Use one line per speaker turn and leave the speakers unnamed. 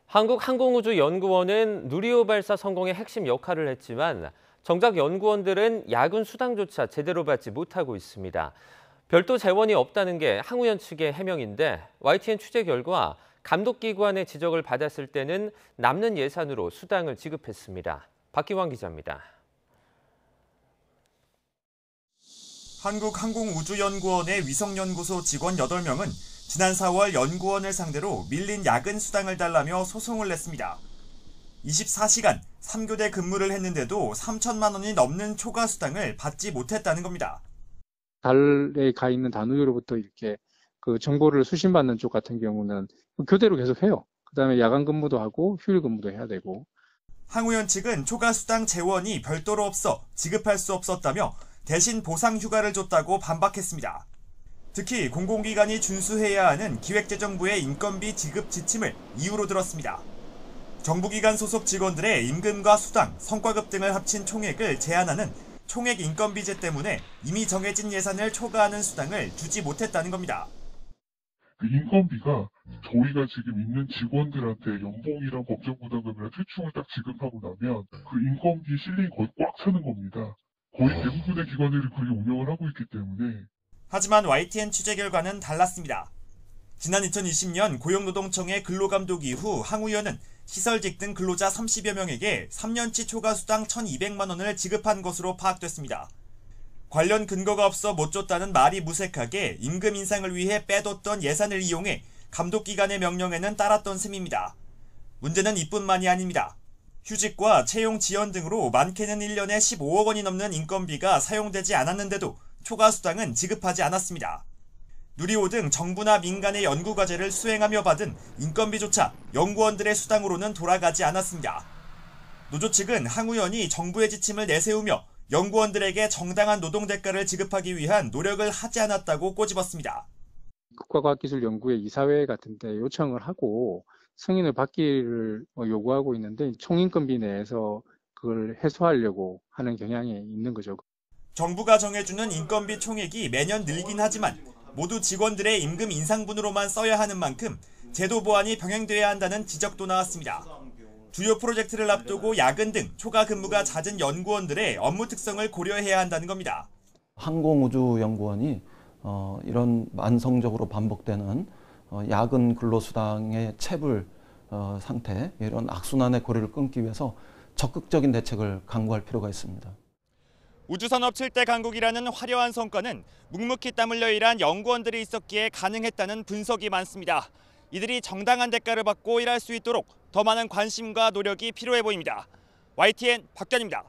한국항공우주연구원은 누리호 발사 성공의 핵심 역할을 했지만 정작 연구원들은 야근 수당조차 제대로 받지 못하고 있습니다. 별도 재원이 없다는 게 항우연 측의 해명인데 YTN 취재 결과 감독기관의 지적을 받았을 때는 남는 예산으로 수당을 지급했습니다. 박기환 기자입니다.
한국항공우주연구원의 위성연구소 직원 8명은 지난 4월 연구원을 상대로 밀린 야근 수당을 달라며 소송을 냈습니다. 24시간 3교대 근무를 했는데도 3천만 원이 넘는 초과 수당을 받지 못했다는 겁니다.
달에 가 있는 단위로부터 이렇게 그 정보를 수신받는 쪽 같은 경우는 교대로 계속 해요. 그다음에 야간 근무도 하고 휴일 근무도 해야 되고.
항우연 측은 초과 수당 재원이 별도로 없어 지급할 수 없었다며 대신 보상 휴가를 줬다고 반박했습니다. 특히 공공기관이 준수해야 하는 기획재정부의 인건비 지급 지침을 이유로 들었습니다. 정부기관 소속 직원들의 임금과 수당, 성과급 등을 합친 총액을 제한하는 총액 인건비제 때문에 이미 정해진 예산을 초과하는 수당을 주지 못했다는 겁니다.
그 인건비가 저희가 지금 있는 직원들한테 연봉이랑 법정부담금이랑 퇴충을 딱 지급하고 나면 그 인건비 실링이 거의 꽉 차는 겁니다. 거의 대부분의 기관들이 그렇게 운영을 하고 있기 때문에.
하지만 YTN 취재 결과는 달랐습니다. 지난 2020년 고용노동청의 근로감독 이후 항우연은 시설직 등 근로자 30여 명에게 3년치 초과 수당 1,200만 원을 지급한 것으로 파악됐습니다. 관련 근거가 없어 못 줬다는 말이 무색하게 임금 인상을 위해 빼뒀던 예산을 이용해 감독기관의 명령에는 따랐던 셈입니다. 문제는 이뿐만이 아닙니다. 휴직과 채용 지연 등으로 많게는 1년에 15억 원이 넘는 인건비가 사용되지 않았는데도 초과 수당은 지급하지 않았습니다. 누리호 등 정부나 민간의 연구과제를 수행하며 받은 인건비조차 연구원들의 수당으로는 돌아가지 않았습니다. 노조 측은 항우연이 정부의 지침을 내세우며 연구원들에게 정당한 노동 대가를 지급하기 위한 노력을 하지 않았다고 꼬집었습니다.
국가과학기술연구회 이사회 같은 데 요청을 하고 승인을 받기를 요구하고 있는데 총인건비 내에서 그걸 해소하려고 하는 경향이 있는 거죠.
정부가 정해주는 인건비 총액이 매년 늘긴 하지만 모두 직원들의 임금 인상분으로만 써야 하는 만큼 제도 보완이 병행돼야 한다는 지적도 나왔습니다. 주요 프로젝트를 앞두고 야근 등 초과 근무가 잦은 연구원들의 업무 특성을 고려해야 한다는 겁니다.
항공우주연구원이 이런 만성적으로 반복되는 야근 근로수당의 체불 상태, 이런 악순환의 고리를 끊기 위해서 적극적인 대책을 강구할 필요가 있습니다.
우주산업 7대 강국이라는 화려한 성과는 묵묵히 땀 흘려 일한 연구원들이 있었기에 가능했다는 분석이 많습니다. 이들이 정당한 대가를 받고 일할 수 있도록 더 많은 관심과 노력이 필요해 보입니다. YTN 박견입니다.